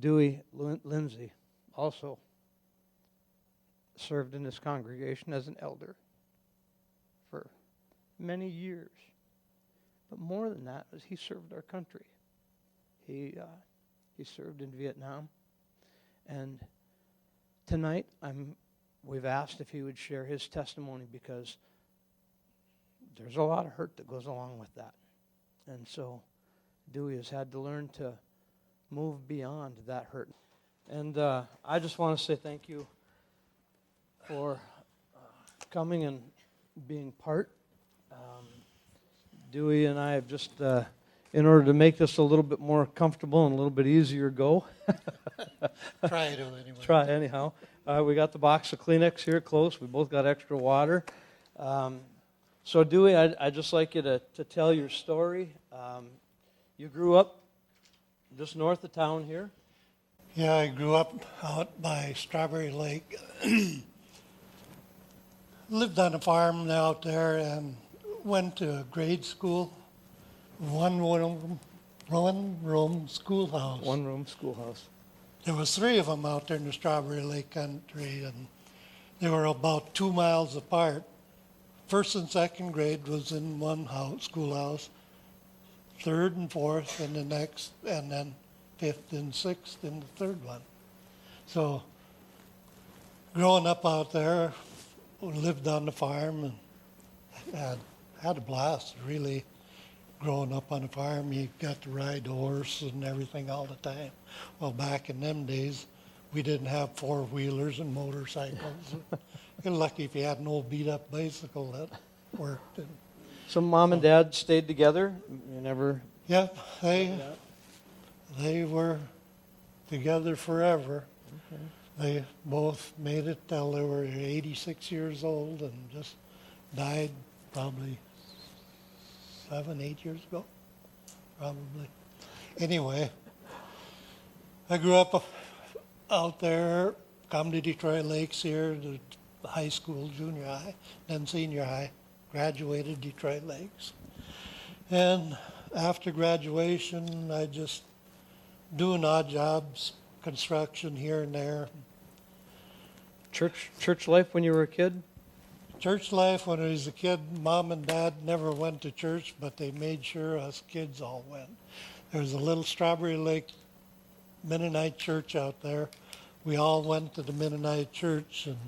Dewey Lindsay also served in this congregation as an elder for many years. But more than that, is he served our country. He served in Vietnam. And tonight, we've asked if he would share his testimony because there's a lot of hurt that goes along with that. And so Dewey has had to learn to move beyond that hurt. And I just want to say thank you for coming and being part. Dewey and I have just, in order to make this a little bit more comfortable and a little bit easier go. Try to anyway. Try anyhow. We got the box of Kleenex here close. We both got extra water. So Dewey, I'd just like you to tell your story. You grew up just north of town here. Yeah, I grew up out by Strawberry Lake. Lived on a farm out there and went to grade school. One-room schoolhouse. One-room schoolhouse. There was 3 of them out there in the Strawberry Lake country, and they were about 2 miles apart. First and second grade was in one schoolhouse, third and fourth in the next, and then fifth and sixth in the third one. So growing up out there, we lived on the farm and had a blast, really. Growing up on a farm, you got to ride a horse and everything all the time. Well, back in them days, we didn't have four-wheelers and motorcycles. You're lucky if you had an old beat-up bicycle that worked. So mom and dad stayed together? You never... Yep, they were together forever. Okay. They both made it till they were 86 years old and just died probably 7-8 years ago, probably. Anyway, I grew up out there, come to Detroit Lakes here, the high school, junior high, then senior high, graduated Detroit Lakes. And after graduation, I just doing odd jobs, construction here and there. Church life when you were a kid? Church life, when I was a kid, Mom and Dad never went to church, but they made sure us kids all went. There was a little Strawberry Lake Mennonite church out there. We all went to the Mennonite church, and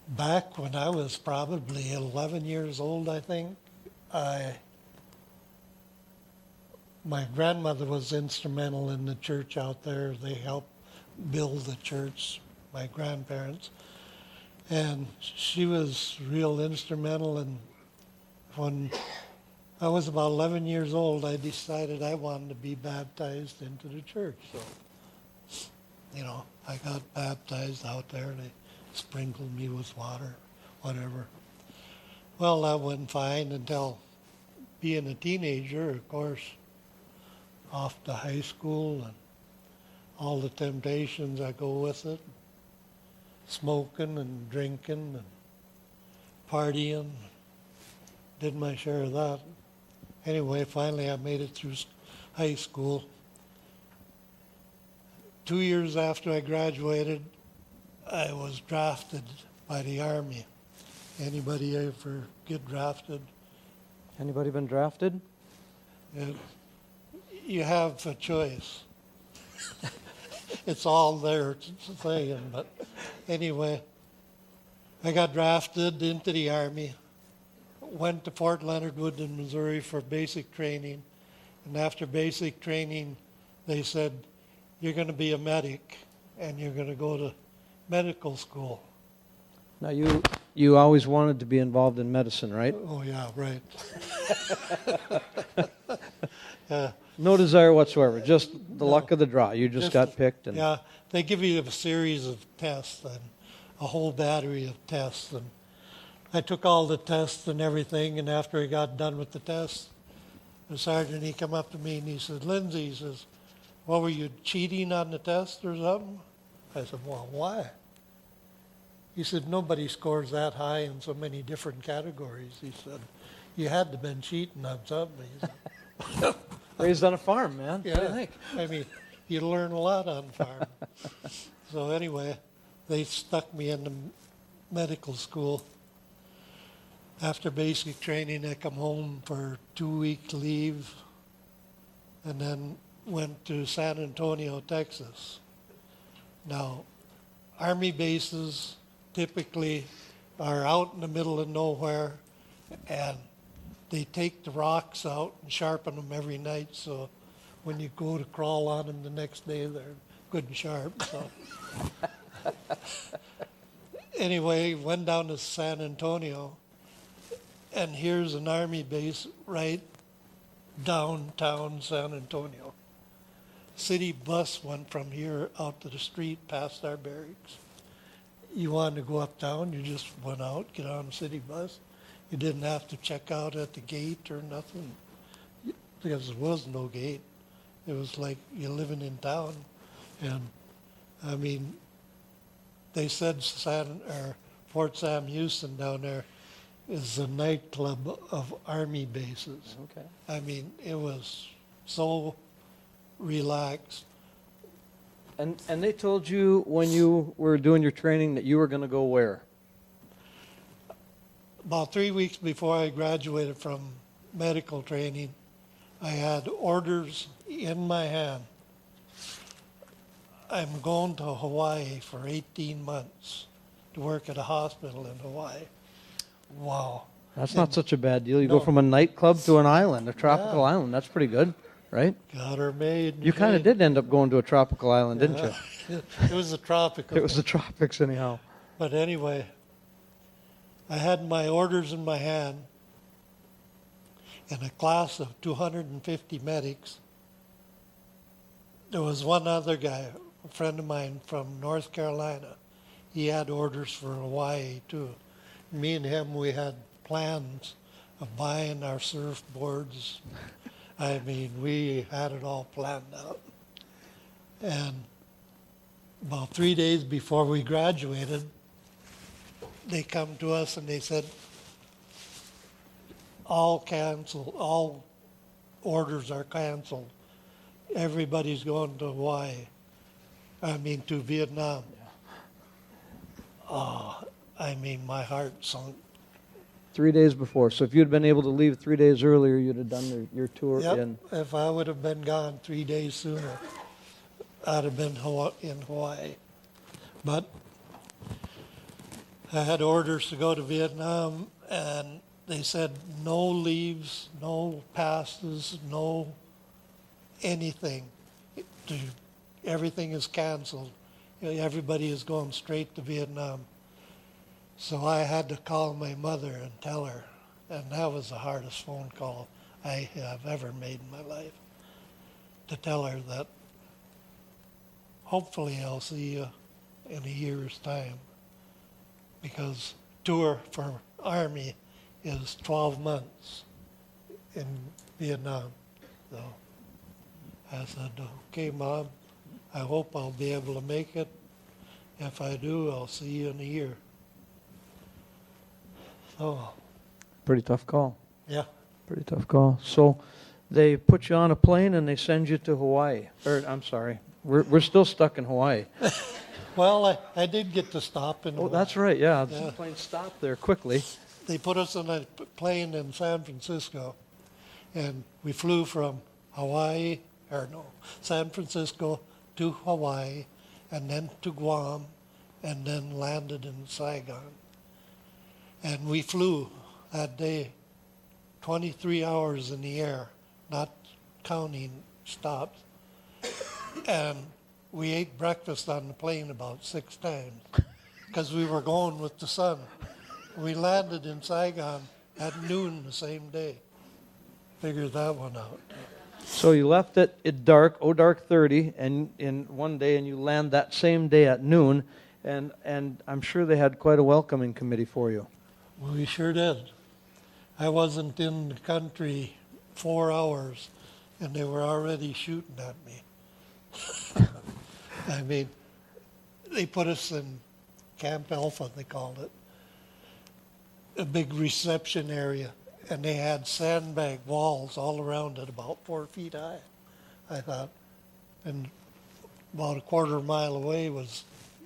back when I was probably 11 years old, I think, my grandmother was instrumental in the church out there. They helped build the church, my grandparents. And she was real instrumental, and when I was about 11 years old, I decided I wanted to be baptized into the church. So, I got baptized out there, and they sprinkled me with water, whatever. Well, that went fine until being a teenager, of course, off to high school and all the temptations that go with it. Smoking and drinking and partying. Did my share of that. Anyway, finally I made it through high school. 2 years after I graduated, I was drafted by the Army. Anybody ever get drafted? Anybody been drafted? You have a choice. It's all there saying, but anyway, I got drafted into the Army, went to Fort Leonard Wood in Missouri for basic training, and after basic training, they said, you're going to be a medic, and you're going to go to medical school. Now, you always wanted to be involved in medicine, right? Oh, yeah, right. No desire whatsoever, just the luck of the draw. You just got picked. And yeah, they give you a series of tests and a whole battery of tests. And I took all the tests and everything, and after I got done with the tests, the sergeant, he come up to me and he said, Lindsay, he says, well, were you cheating on the test or something? I said, well, why? He said, nobody scores that high in so many different categories. He said, you had to have been cheating on something. He said, raised on a farm, man. Yeah, What do you think? I mean, You learn a lot on the farm. So anyway, they stuck me into medical school. After basic training, I come home for 2-week leave and then went to San Antonio, Texas. Now, Army bases typically are out in the middle of nowhere, and they take the rocks out and sharpen them every night, so when you go to crawl on them the next day, they're good and sharp. So anyway, went down to San Antonio, and here's an Army base right downtown San Antonio. City bus went from here out to the street past our barracks. You wanted to go uptown, you just went out, get on the city bus. You didn't have to check out at the gate or nothing, because there was no gate. It was like you're living in town. And I mean, they said Fort Sam Houston down there is the nightclub of Army bases. Okay. I mean, it was so relaxed. And they told you when you were doing your training that you were going to go where? About 3 weeks before I graduated from medical training, I had orders in my hand. I'm going to Hawaii for 18 months to work at a hospital in Hawaii. Wow. That's not such a bad deal. You go No. from a nightclub to an island, a tropical island. That's pretty good, right? Got her made. You kind of did end up going to a tropical island, didn't you? It was a tropical. It was the tropics anyhow. But anyway, I had my orders in my hand, in a class of 250 medics. There was one other guy, a friend of mine from North Carolina. He had orders for Hawaii too. Me and him, we had plans of buying our surfboards. I mean, we had it all planned out. And about 3 days before we graduated, they come to us and they said, all canceled, all orders are canceled. Everybody's going to Hawaii. I mean, to Vietnam. Oh, I mean, my heart sunk. 3 days before. So if you'd been able to leave 3 days earlier, you'd have done your tour Yep, in. if I would have been gone 3 days sooner, I'd have been in Hawaii. But I had orders to go to Vietnam, and they said no leaves, no passes, no anything. Everything is canceled. Everybody is going straight to Vietnam. So I had to call my mother and tell her, and that was the hardest phone call I have ever made in my life, to tell her that hopefully I'll see you in a year's time, because tour for Army is 12 months in Vietnam. So I said, okay, Mom, I hope I'll be able to make it. If I do, I'll see you in a year. So, Pretty tough call. yeah. Pretty tough call. So they put you on a plane and they send you to Hawaii. Or, I'm sorry. We're still stuck in Hawaii. Well, I did get to stop in. Oh, that's right. Yeah. Yeah. The plane stopped there quickly. They put us on a plane in San Francisco, and we flew from San Francisco to Hawaii, and then to Guam, and then landed in Saigon. And we flew that day 23 hours in the air, not counting stops. And we ate breakfast on the plane about 6 times because we were going with the sun. We landed in Saigon at noon the same day. Figure that one out. So you left at dark 30, and in one day, and you land that same day at noon, and I'm sure they had quite a welcoming committee for you. We sure did. I wasn't in the country 4 hours, and they were already shooting at me. I mean, they put us in Camp Alpha, they called it, a big reception area, and they had sandbag walls all around it, about 4 feet high, I thought. And about a quarter mile away was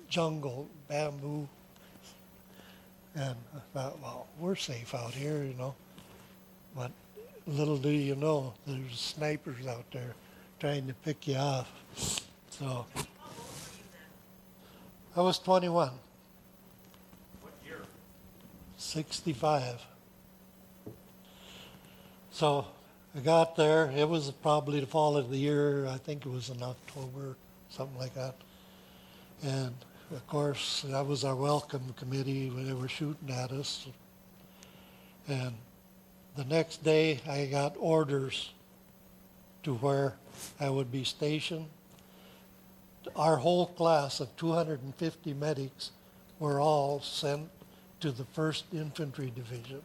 jungle, bamboo. And I thought, well, we're safe out here, you know. But little do you know, there's snipers out there trying to pick you off. So I was 21. What year? 65. So I got there. It was probably the fall of the year. I think it was in October, something like that. And of course, that was our welcome committee when they were shooting at us. And the next day, I got orders to where I would be stationed. Our whole class of 250 medics were all sent to the 1st Infantry Division.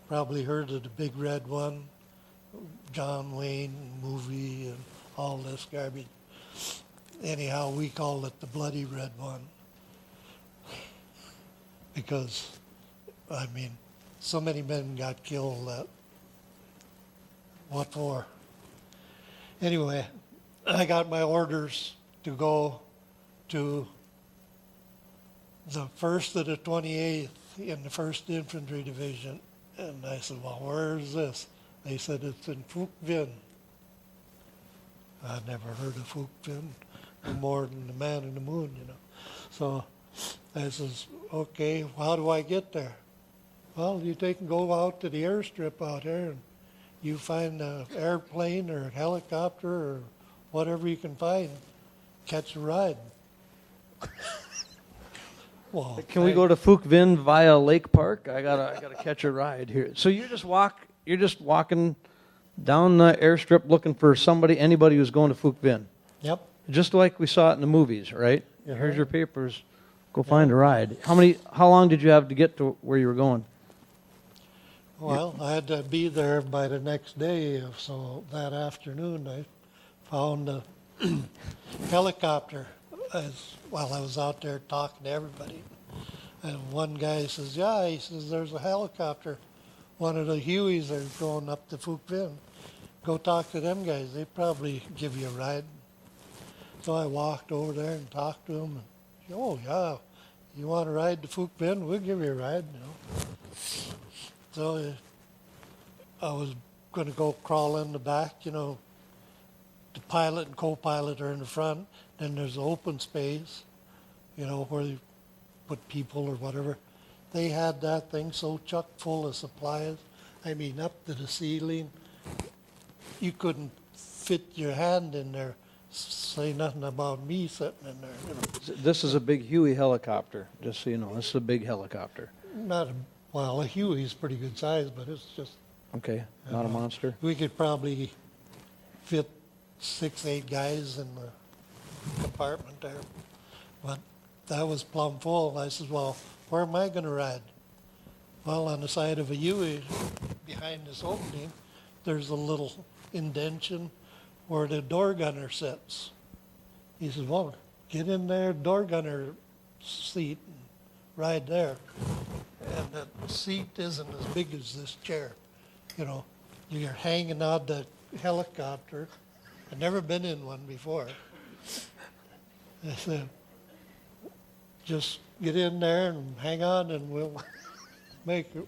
Probably heard of the Big Red One, John Wayne movie and all this garbage. Anyhow, we called it the Bloody Red One. Because, I mean, so many men got killed that, what for? Anyway, I got my orders to go to the 1st of the 28th in the 1st Infantry Division. And I said, well, where is this? They said, it's in Phuc Vinh. I'd never heard of Phuc Vinh, no more than the man in the moon, you know. So I says, okay, how do I get there? Well, you go out to the airstrip out there and you find an airplane or a helicopter or whatever you can find, catch a ride. Well, Can we go to Phuc Vinh via Lake Park? I gotta catch a ride here. So you're just walking down the airstrip looking for anybody who's going to Phuc Vinh. Yep. Just like we saw it in the movies, right? Yeah. Here's your papers. Go find a ride. How long did you have to get to where you were going? Well, I had to be there by the next day, so that afternoon I found a helicopter while I was out there talking to everybody. And one guy says, yeah, he says, there's a helicopter. One of the Hueys are going up to Phuc Vinh. Go talk to them guys. They probably give you a ride. So I walked over there and talked to them. And, oh, yeah, you want to ride to Phuc Vinh? We'll give you a ride, you know. So I was going to go crawl in the back, you know. The pilot and co-pilot are in the front. Then there's the open space, you know, where they put people or whatever. They had that thing so chock full of supplies. I mean, up to the ceiling. You couldn't fit your hand in there. Say nothing about me sitting in there. You know. This is a big Huey helicopter, just so you know. This is a big helicopter. Well, a Huey's pretty good size, but it's just... Okay, not a monster. We could probably fit 6, 8 guys in the compartment there. But that was plumb full. I said, well, where am I going to ride? Well, on the side of a Huey, behind this opening, there's a little indention where the door gunner sits. He says, well, get in there, door gunner seat, and ride there. And the seat isn't as big as this chair. You know, you're hanging on the helicopter. I've never been in one before. I said, just get in there and hang on and we'll make it.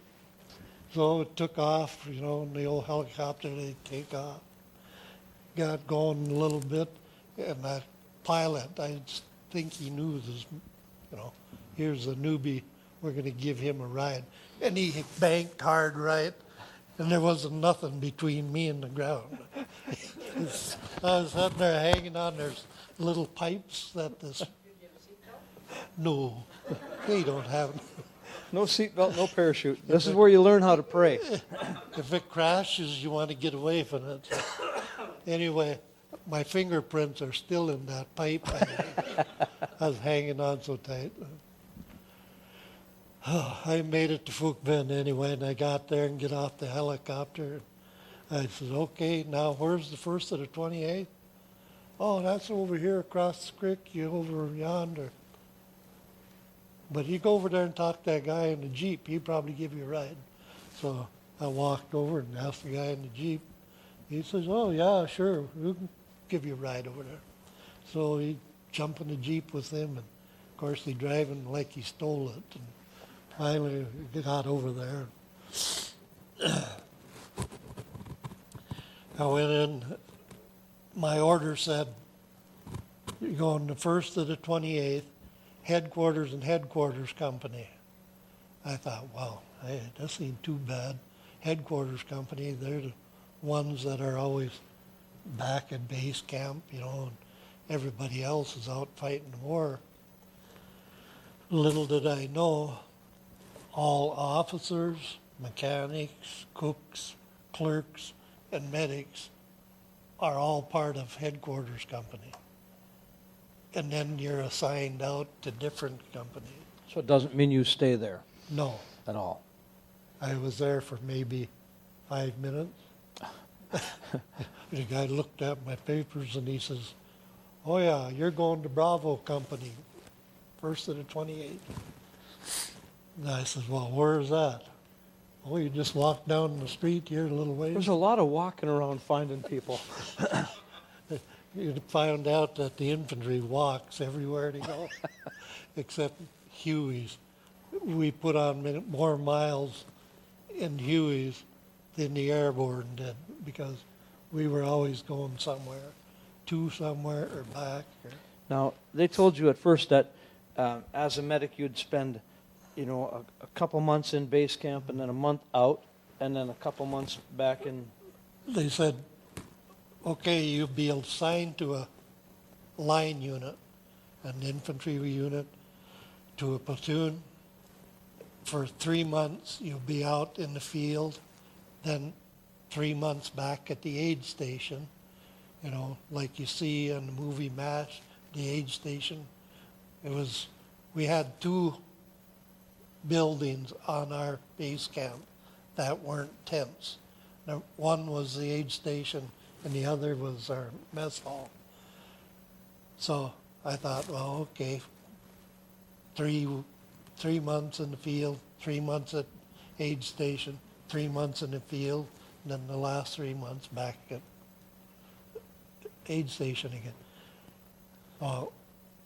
So it took off, you know, in the old helicopter, they take off. Got going a little bit, and that pilot, I just think he knew this, you know, here's a newbie, we're going to give him a ride. And he banked hard right, and there wasn't nothing between me and the ground. I was sitting there hanging on, there's little pipes that this... No, they don't have... No seatbelt, no parachute. This is where you learn how to pray. If it crashes, you want to get away from it. Anyway, my fingerprints are still in that pipe. I was hanging on so tight. I made it to Phuc Vinh anyway, and I got there and get off the helicopter. I said, okay, now where's the 1st of the 28th? Oh, that's over here across the creek, you over yonder. But you go over there and talk to that guy in the Jeep, he'd probably give you a ride. So I walked over and asked the guy in the Jeep. He says, oh, yeah, sure, we can give you a ride over there. So he jump in the Jeep with him, and of course he driving like he stole it. And finally we got over there. I went in, my order said, you're going the 1st to the 28th, headquarters and headquarters company. I thought, wow, hey, this ain't too bad. Headquarters company, they're the ones that are always back at base camp, you know, and everybody else is out fighting the war. Little did I know, all officers, mechanics, cooks, clerks, and medics are all part of headquarters company. And then you're assigned out to different companies. So it doesn't mean you stay there No, at all. I was there for maybe 5 minutes. The guy looked at my papers and he says, oh yeah, you're going to Bravo Company, 1st to the 28th. And I said, well, where is that? Oh, you just walk down the street here a little ways. There's a lot of walking around finding people. You found out that the infantry walks everywhere they go, except Huey's. We put on more miles in Huey's than the airborne did because we were always going somewhere, to somewhere or back. Now, they told you at first that as a medic you'd spend, you know, a couple months in base camp and then a month out and then a couple months back in. They said, okay, you'll be assigned to a line unit, an infantry unit, to a platoon. For 3 months, you'll be out in the field, then 3 months back at the aid station, you know, like you see in the movie MASH, the aid station. We had 2 buildings on our base camp that weren't tents. Now, one was the aid station and the other was our mess hall. So I thought, well, okay, 3 months in the field, 3 months at aid station, 3 months in the field, and then the last 3 months back at aid station again. Oh,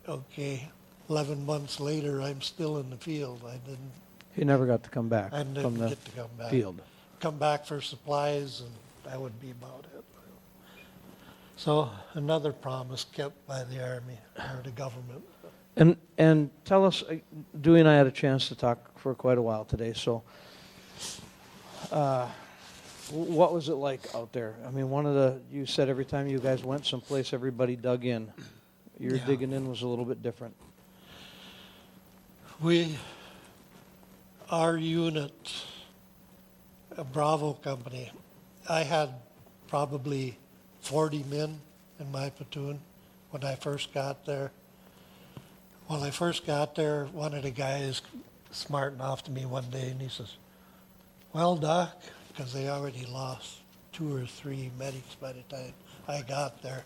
okay. 11 months later, I'm still in the field. You never got to come back I from didn't the get to come back. field. Come back for supplies, and that would be about it. So another promise kept by the Army or the government. And tell us, Dewey and I had a chance to talk for quite a while today, so what was it like out there? I mean, you said every time you guys went someplace, everybody dug in. Your Yeah. digging in was a little bit different. Our unit, a Bravo company, I had probably 40 men in my platoon when I first got there. When I first got there, one of the guys smartened off to me one day and he says, well, Doc, because they already lost 2 or 3 medics by the time I got there,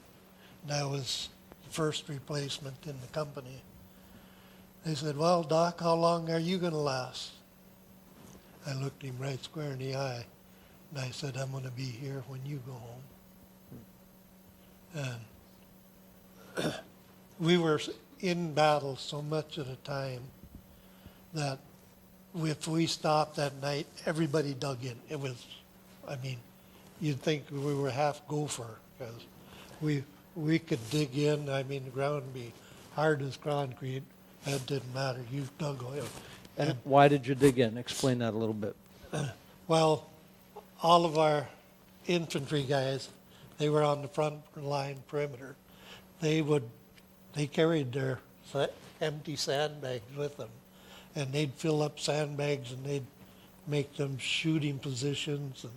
and I was the first replacement in the company. They said, well, Doc, how long are you going to last? I looked him right square in the eye, and I said, I'm going to be here when you go home. And we were in battle so much at a time that if we stopped that night, everybody dug in. It was, I mean, you'd think we were half gopher because we could dig in. I mean, the ground would be hard as concrete. That didn't matter. You dug in. And why did you dig in? Explain that a little bit. Well, all of our infantry guys, they were on the front line perimeter. They carried their empty sandbags with them, and they'd fill up sandbags and they'd make them shooting positions and,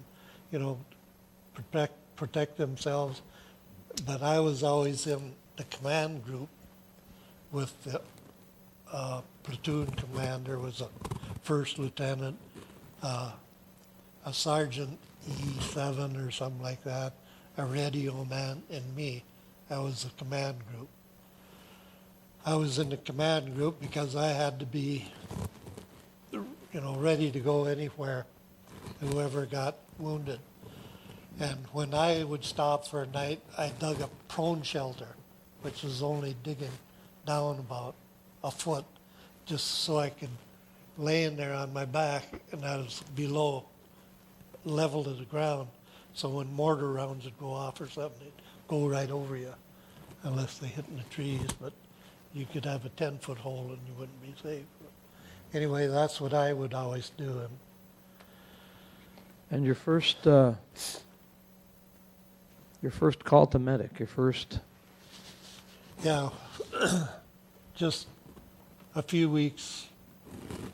you know, protect themselves. But I was always in the command group with the platoon commander was a first lieutenant, a sergeant E7 or something like that, a radio man, and me. I was the command group. I was in the command group because I had to be, you know, ready to go anywhere, whoever got wounded. And when I would stop for a night, I dug a prone shelter, which was only digging down about a foot just so I could lay in there on my back, and I was below level to the ground. So when mortar rounds would go off or something, they'd go right over you unless they hit in the trees. But you could have a 10-foot hole and you wouldn't be safe. Anyway, that's what I would always do. And your first call to medic, your first... Yeah, just a few weeks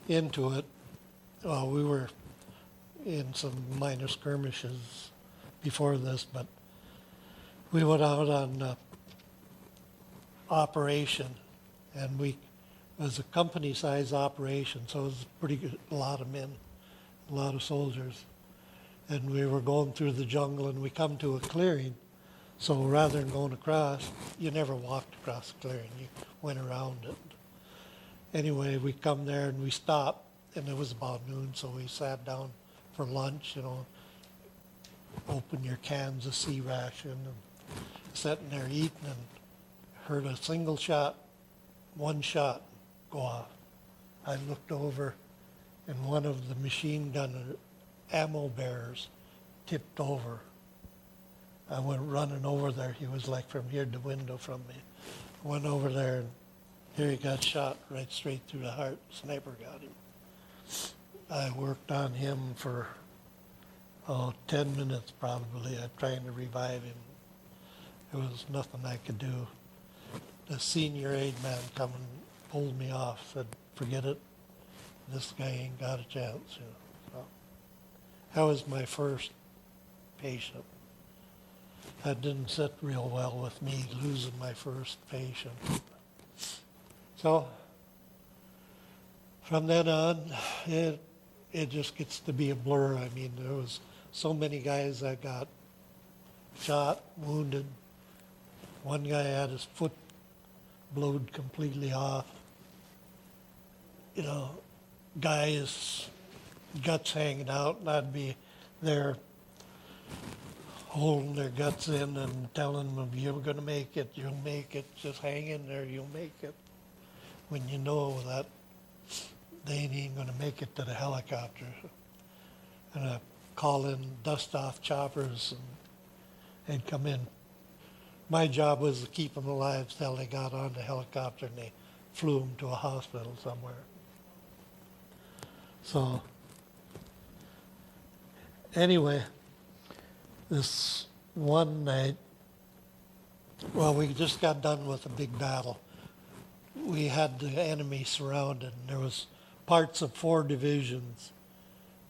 into it, we were in some minor skirmishes before this, but we went out on operation, and it was a company-size operation, so it was a lot of men, a lot of soldiers. And we were going through the jungle, and we come to a clearing. So rather than going across, you never walked across the clearing. You went around it. Anyway, we come there and we stopped, and it was about noon, so we sat down for lunch, open your cans of sea ration, and sitting there eating, and heard a single shot, one shot go off. I looked over, and one of the machine gun ammo bearers tipped over. I went running over there. He was like from here to the window from me. Went over there, and here he got shot right straight through the heart. Sniper got him. I worked on him for 10 minutes probably. I trying to revive him. There was nothing I could do. The senior aide man come and pulled me off, said, forget it. This guy ain't got a chance. So that was my first patient. That didn't sit real well with me, losing my first patient. So from then on, it just gets to be a blur. I mean, there was so many guys that got shot, wounded. One guy had his foot blowed completely off. Guys' guts hanging out, and I'd be there holding their guts in and telling them, you're going to make it, you'll make it, just hang in there, you'll make it. When you know that they ain't going to make it to the helicopter. And I call in dust-off choppers, and they'd come in. My job was to keep them alive till they got on the helicopter and they flew them to a hospital somewhere. So, anyway, this one night, we just got done with a big battle. We had the enemy surrounded, and there was parts of 4 divisions.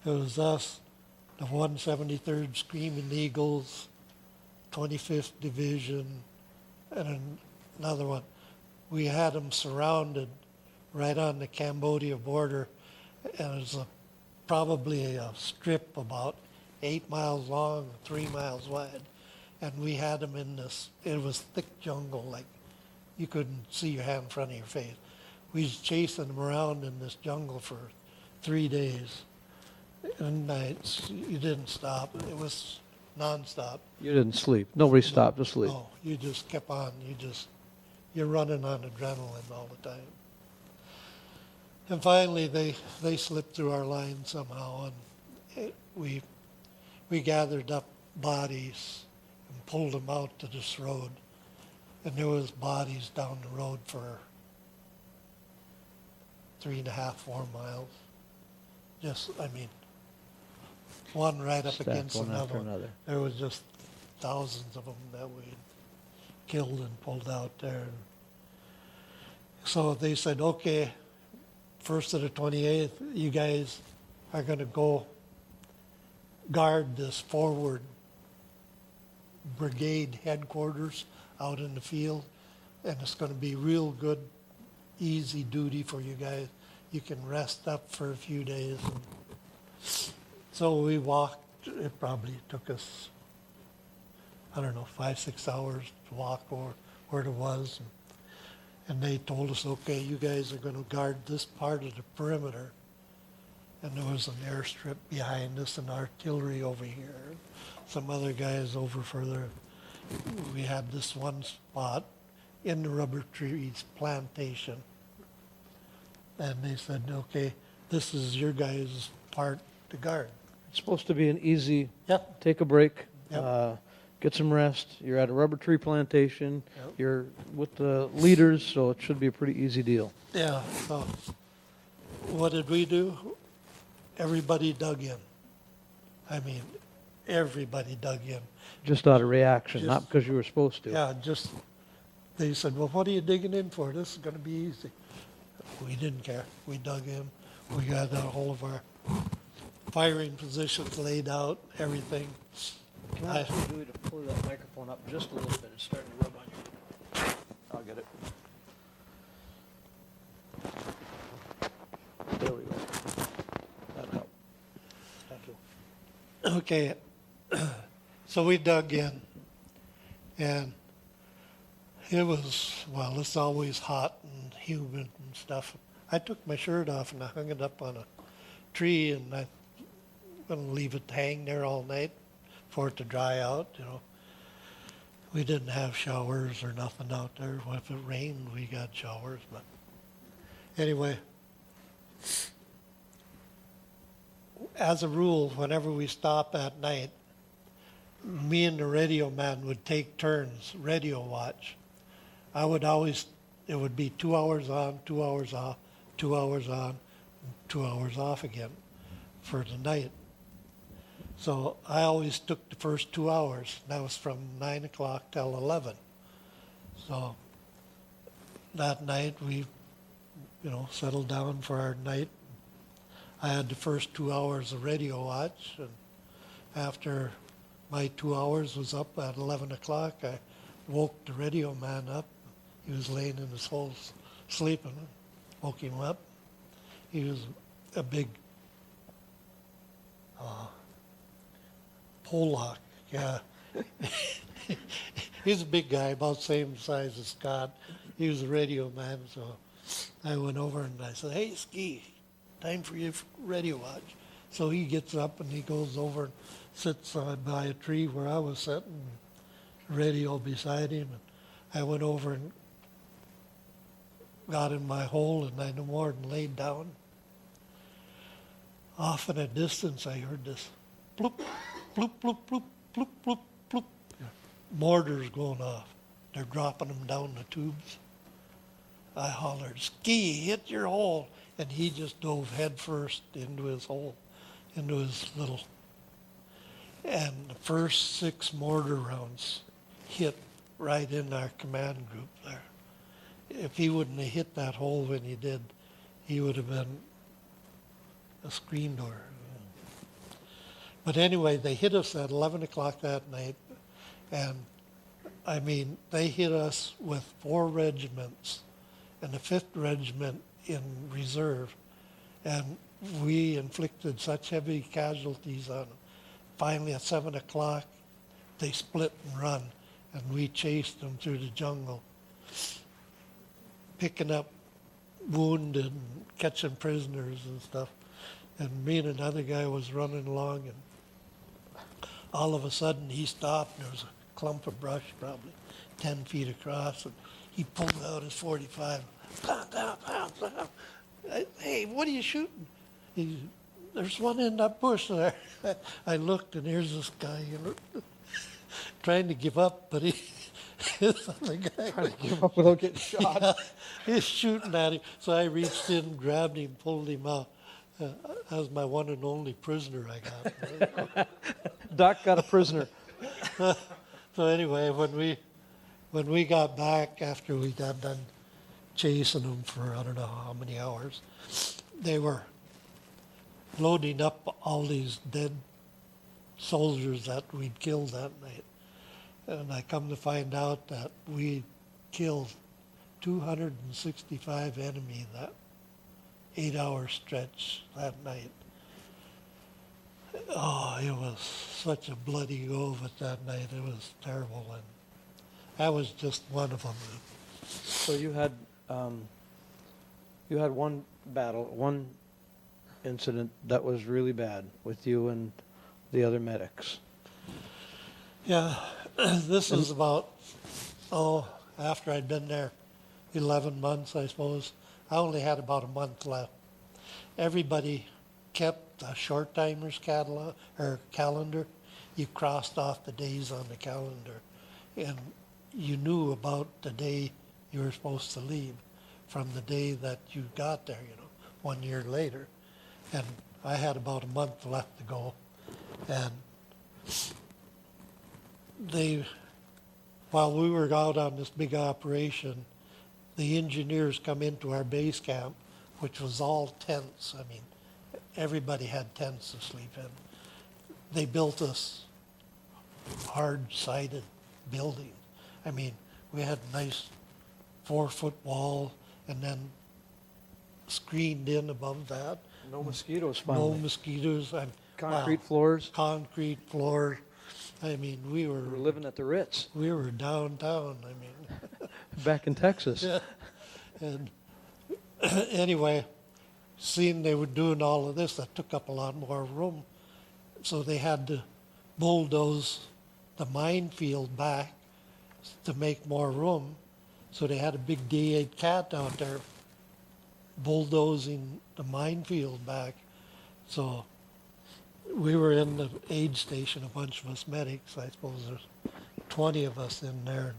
It was us, the 173rd Screaming Eagles, 25th Division, and another one. We had them surrounded right on the Cambodia border, and it was probably a strip about 8 miles long and 3 miles wide. And we had them in this, it was thick jungle, like you couldn't see your hand in front of your face. We was chasing them around in this jungle for 3 days and nights. You didn't stop. It was nonstop. You didn't sleep. Nobody stopped to sleep. No, you just kept on. You're running on adrenaline all the time. And finally, they slipped through our line somehow, and we gathered up bodies and pulled them out to this road. And there was bodies down the road for 3.5, 4 miles. One right up Stacked against one after another. another. There was just thousands of them that we killed and pulled out there. So they said, okay, 1st to the 28th, you guys are going to go guard this forward brigade headquarters out in the field, and it's going to be real good, easy duty for you guys. You can rest up for a few days. So we walked. It probably took us, 5, 6 hours to walk over where it was. And they told us, okay, you guys are going to guard this part of the perimeter. And there was an airstrip behind us and artillery over here. Some other guys over further. We had this one spot, in the rubber trees plantation. And they said, okay, this is your guys' part to guard. It's supposed to be an easy, Yep. take a break, Yep. get some rest. You're at a rubber tree plantation. Yep. You're with the leaders, so it should be a pretty easy deal. Yeah, so what did we do? Everybody dug in. I mean, everybody dug in. Just out of reaction, not Just- because you were supposed to. Yeah, just, they said, well, what are you digging in for? This is going to be easy. We didn't care. We dug in. We got all of our firing positions laid out, everything. Can I ask you, Dewey, to pull that microphone up just a little bit? It's starting to rub on you. I'll get it. There we go. That'll help. Thank you. Okay, so we dug in, and it was, well, it's always hot and humid and stuff. I took my shirt off and I hung it up on a tree, and I'm going to leave it hang there all night for it to dry out, you know. We didn't have showers or nothing out there. Well, if it rained, we got showers, but anyway, as a rule, whenever we stop at night, me and the radio man would take turns radio watch. I would always, it would be 2 hours on, 2 hours off, 2 hours on, 2 hours off again for the night. So I always took the first 2 hours. That was from 9 o'clock till 11. So that night we, settled down for our night. I had the first 2 hours of radio watch, and after my 2 hours was up at 11 o'clock, I woke the radio man up. He was laying in his hole sleeping. Woke him up. He was a big Pollock, yeah. He's a big guy, about the same size as Scott. He was a radio man, so I went over and I said, hey, Ski, time for your radio watch. So he gets up and he goes over and sits by a tree where I was sitting, radio beside him. And I went over and got in my hole, and I no more than laid down. Off in a distance, I heard this bloop, bloop, bloop, bloop, bloop, bloop, bloop. Mortars going off. They're dropping them down the tubes. I hollered, Ski, hit your hole. And he just dove headfirst into his hole, into his little. And the first 6 mortar rounds hit right in our command group there. If he wouldn't have hit that hole when he did, he would have been a screen door. But anyway, they hit us at 11 o'clock that night, and I mean, they hit us with 4 regiments and the 5th regiment in reserve, and we inflicted such heavy casualties on them. Finally, at 7 o'clock, they split and run, and we chased them through the jungle, picking up wounded and catching prisoners and stuff. And me and another guy was running along, and all of a sudden he stopped, and there was a clump of brush probably 10 feet across, and he pulled out his 45. Pow, pow, pow, pow. Hey, what are you shooting? There's one in that bush there. I looked, and here's this guy, trying to give up, but this other guy Trying to give up without getting shot. yeah, he's shooting at him. So I reached in, grabbed him, pulled him out. That was my one and only prisoner I got. Doc got a prisoner. So anyway, when we got back after we got done chasing them for I don't know how many hours, they were loading up all these dead soldiers that we'd killed that night. And I come to find out that we killed 265 enemy that 8-hour stretch that night. Oh, it was such a bloody go of it that night. It was terrible, and that was just one of them. So you had one battle, one incident that was really bad with you and the other medics. Yeah, this is about, after I'd been there 11 months, I suppose, I only had about a month left. Everybody kept a short timers catalog or calendar. You crossed off the days on the calendar, and you knew about the day you were supposed to leave from the day that you got there, 1 year later. And I had about a month left to go. And while we were out on this big operation, the engineers come into our base camp, which was all tents. I mean, everybody had tents to sleep in. They built us hard-sided building. I mean, we had a nice 4-foot wall, and then screened in above that. No mosquitoes, No finally. mosquitoes. And Concrete floors. concrete floor. I mean, we We were living at the Ritz we were downtown. I mean, back in Texas. yeah. And anyway, seeing they were doing all of this, that took up a lot more room. So they had to bulldoze the minefield back to make more room. So they had a big D8 cat out there bulldozing the minefield back. So we were in the aid station, a bunch of us medics. I suppose there's 20 of us in there.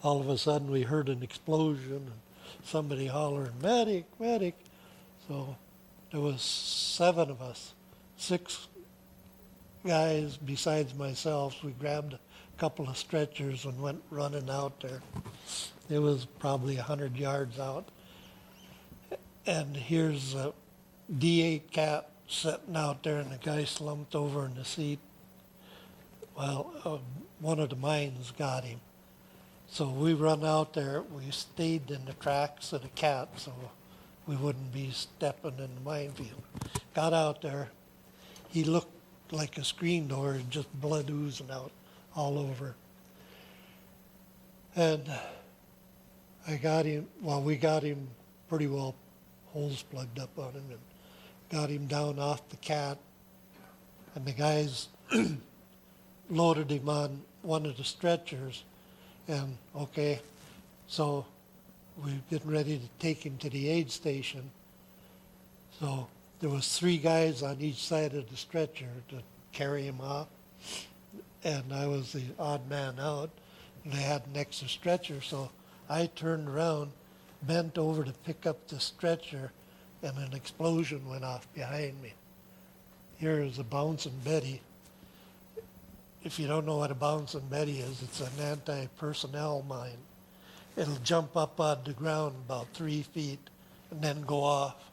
All of a sudden we heard an explosion and somebody hollering, "Medic, medic." So there was 7 of us, 6 guys besides myself. We grabbed a couple of stretchers and went running out there. It was probably 100 yards out. And here's a D8 cat sitting out there, and the guy slumped over in the seat. Well, one of the mines got him. So we run out there. We stayed in the tracks of the cat so we wouldn't be stepping in the minefield. Got out there. He looked like a screen door, and just blood oozing out all over. And we got him pretty well, holes plugged up on him, and got him down off the cat. And the guys loaded him on one of the stretchers. And okay, so we're getting ready to take him to the aid station. So there was 3 guys on each side of the stretcher to carry him off. And I was the odd man out. And they had an extra stretcher, so I turned around, bent over to pick up the stretcher, and an explosion went off behind me. Here is a bouncing Betty. If you don't know what a bouncing Betty is, it's an anti-personnel mine. It'll jump up on the ground about 3 feet and then go off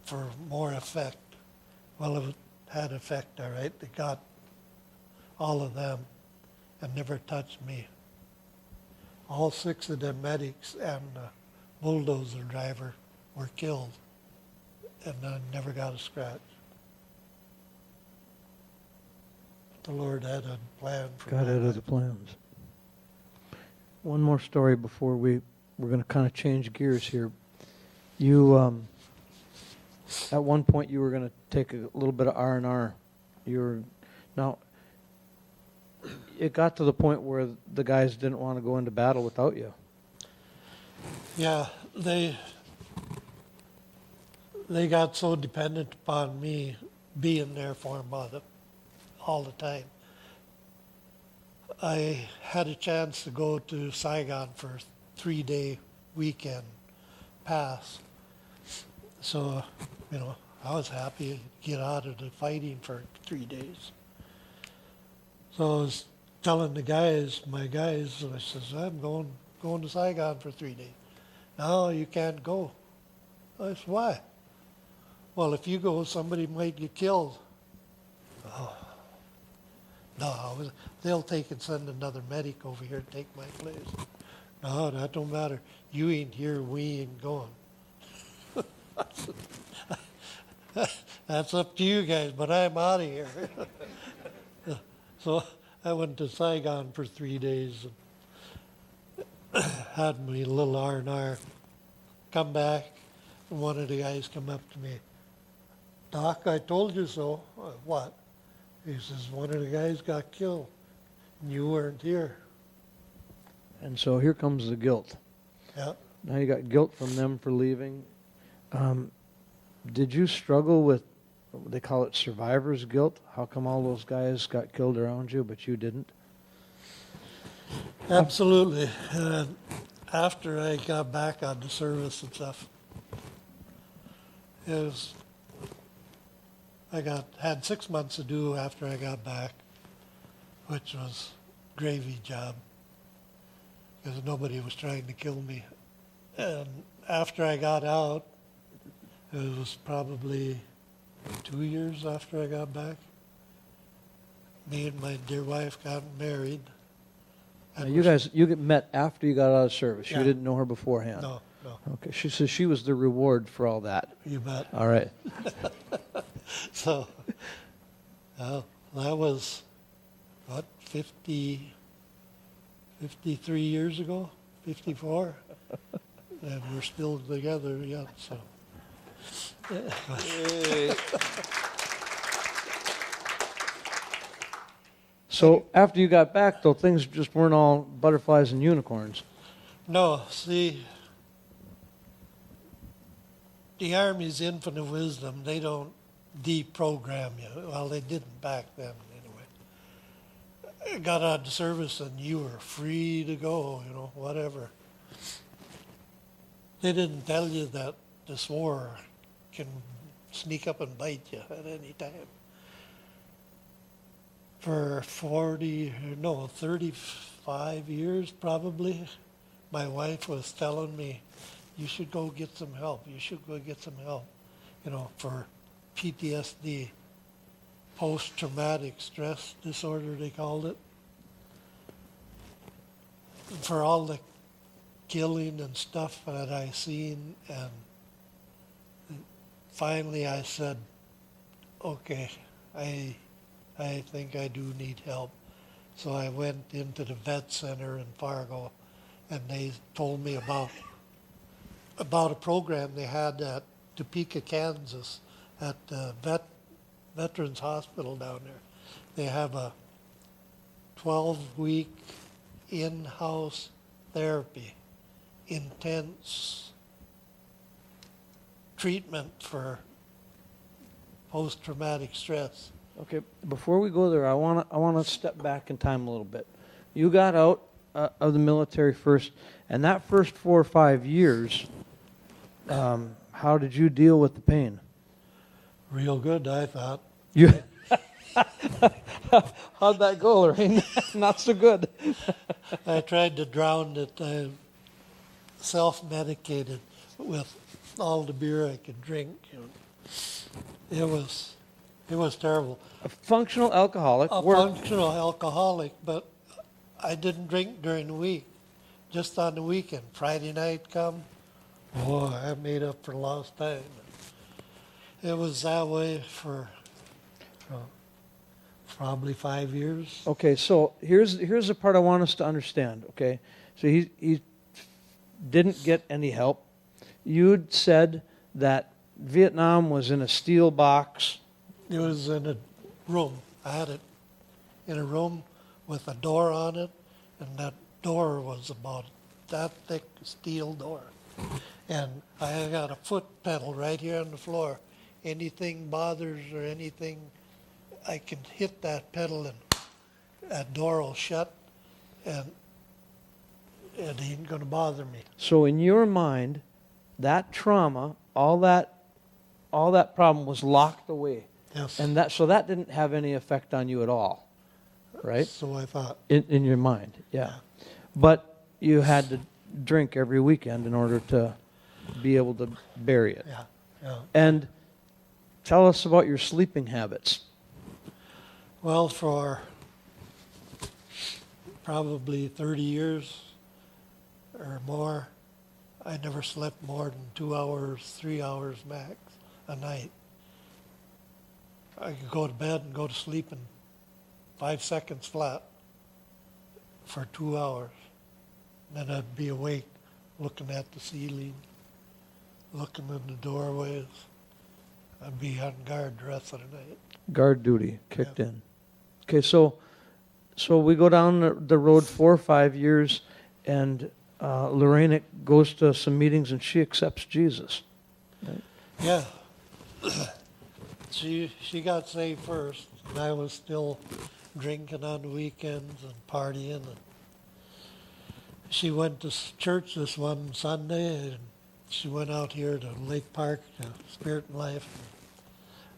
for more effect. Well, it had effect, all right. It got all of them and never touched me. All 6 of the medics and the bulldozer driver were killed, and I never got a scratch. The Lord had a plan for God my had life. other plans. One more story before we're going to kind of change gears here. You, at one point, you were going to take a little bit of R&R. Now, it got to the point where the guys didn't want to go into battle without you. Yeah, they got so dependent upon me being there for them all the time. I had a chance to go to Saigon for a 3-day weekend pass. So, I was happy to get out of the fighting for 3 days. So I was telling my guys, I says, I'm going to Saigon for 3 days. No, you can't go. I said, why? Well, if you go, somebody might get killed. Oh. No, they'll take and send another medic over here to take my place. No, that don't matter. You ain't here, we ain't going. That's up to you guys, but I'm out of here. So I went to Saigon for 3 days and had my little R&R. Come back, and one of the guys come up to me. Doc, I told you so. What? He says, one of the guys got killed, and you weren't here. And so here comes the guilt. Yeah. Now you got guilt from them for leaving. Did you struggle with, they call it survivor's guilt? How come all those guys got killed around you, but you didn't? Absolutely. After I got back on the service and stuff, had 6 months to do after I got back, which was gravy job because nobody was trying to kill me. And after I got out, it was probably 2 years after I got back. Me and my dear wife got married. Now you get met after you got out of service. Yeah. You didn't know her beforehand. No. Okay. She says she was the reward for all that. You bet. All right. So, that was, 53 years ago? 54? And we're still together yet, so. So after you got back, though, things just weren't all butterflies and unicorns. No, see, the Army's infinite wisdom, they don't deprogram you. Well, they didn't back then anyway. I got out of service and you were free to go, whatever. They didn't tell you that this war can sneak up and bite you at any time. For 35 years probably, my wife was telling me, you should go get some help. You should go get some help, for PTSD, post-traumatic stress disorder, they called it. For all the killing and stuff that I seen, and finally I said, okay, I think I do need help. So I went into the vet center in Fargo, and they told me about a program they had at Topeka, Kansas, at the Veterans Hospital down there. They have a 12-week in-house therapy, intense treatment for post-traumatic stress. Okay, before we go there, I want to step back in time a little bit. You got out of the military first, and that first 4 or 5 years, how did you deal with the pain? Real good, I thought. You how'd that go, Lorraine? Not so good. I tried to drown it. I self-medicated with all the beer I could drink. It was terrible. A functional alcoholic. A functional alcoholic, but I didn't drink during the week. Just on the weekend. Friday night come, I made up for lost time. It was that way for probably 5 years. Okay, so here's the part I want us to understand. Okay, so he didn't get any help. You'd said that Vietnam was in a steel box. It was in a room. I had it in a room with a door on it, and that door was about that thick, steel door. And I got a foot pedal right here on the floor. Anything bothers or anything, I can hit that pedal and that door will shut, and it ain't going to bother me. So in your mind, that trauma, all that problem was locked away. Yes. And so that didn't have any effect on you at all, right? So I thought. In your mind, yeah. But you had to drink every weekend in order to be able to bury it. Yeah. And tell us about your sleeping habits. Well, for probably 30 years or more, I never slept more than 2 hours, 3 hours max a night. I could go to bed and go to sleep in 5 seconds flat for 2 hours. Then I'd be awake looking at the ceiling, looking in the doorways. I'd be on guard the rest of the night. Guard duty kicked in. Okay, so we go down the road 4 or 5 years, and Lorena goes to some meetings and she accepts Jesus. Right? Yeah. She got saved first, and I was still drinking on the weekends and partying. And she went to church this one Sunday, and she went out here to Lake Park to Spirit and Life.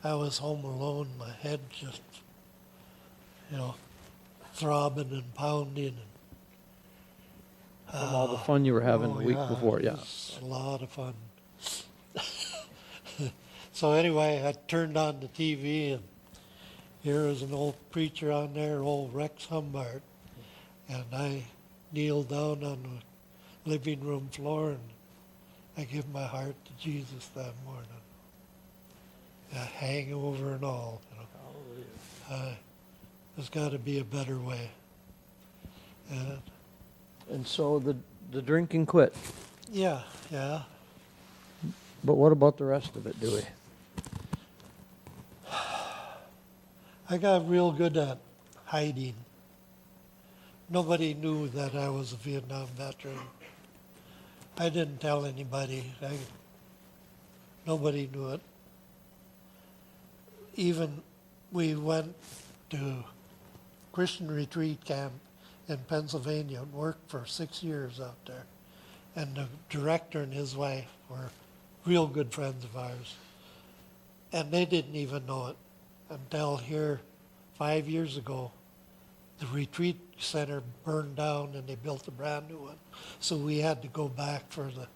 I was home alone, my head just, throbbing and pounding. From all the fun you were having the week before, yeah. It was a lot of fun. So anyway, I turned on the TV, and here was an old preacher on there, old Rex Humbart, and I kneeled down on the living room floor, and I give my heart to Jesus that morning. A hangover and all. There's got to be a better way. And so the drinking quit. Yeah. But what about the rest of it, Dewey? I got real good at hiding. Nobody knew that I was a Vietnam veteran. I didn't tell anybody. Nobody knew it. Even we went to Christian retreat camp in Pennsylvania and worked for 6 years out there. And the director and his wife were real good friends of ours. And they didn't even know it until here 5 years ago. The retreat center burned down and they built a brand new one. So we had to go back for the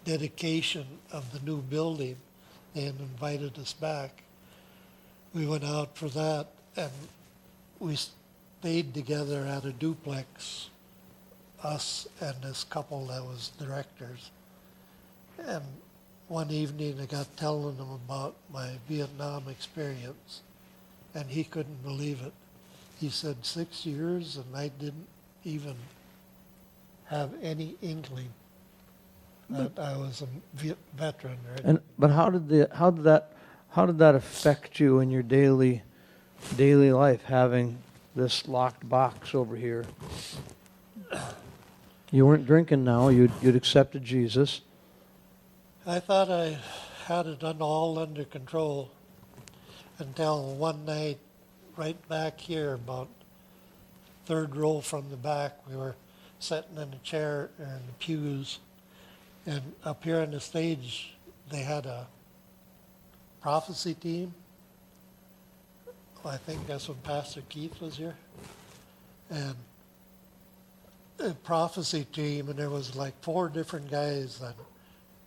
dedication of the new building. They had invited us back. We went out for that, and we stayed together at a duplex, us and this couple that was directors. And one evening I got telling him about my Vietnam experience, and he couldn't believe it. He said 6 years, and I didn't even have any inkling that I was a veteran. But how did that affect you in your daily life, having this locked box over here? You weren't drinking now. You'd accepted Jesus. I thought I had it all under control until one night, right back here, about third row from the back, we were sitting in a chair in the pews, and up here on the stage they had a prophecy team. I think that's when Pastor Keith was here. And a prophecy team, and there was like 4 different guys. And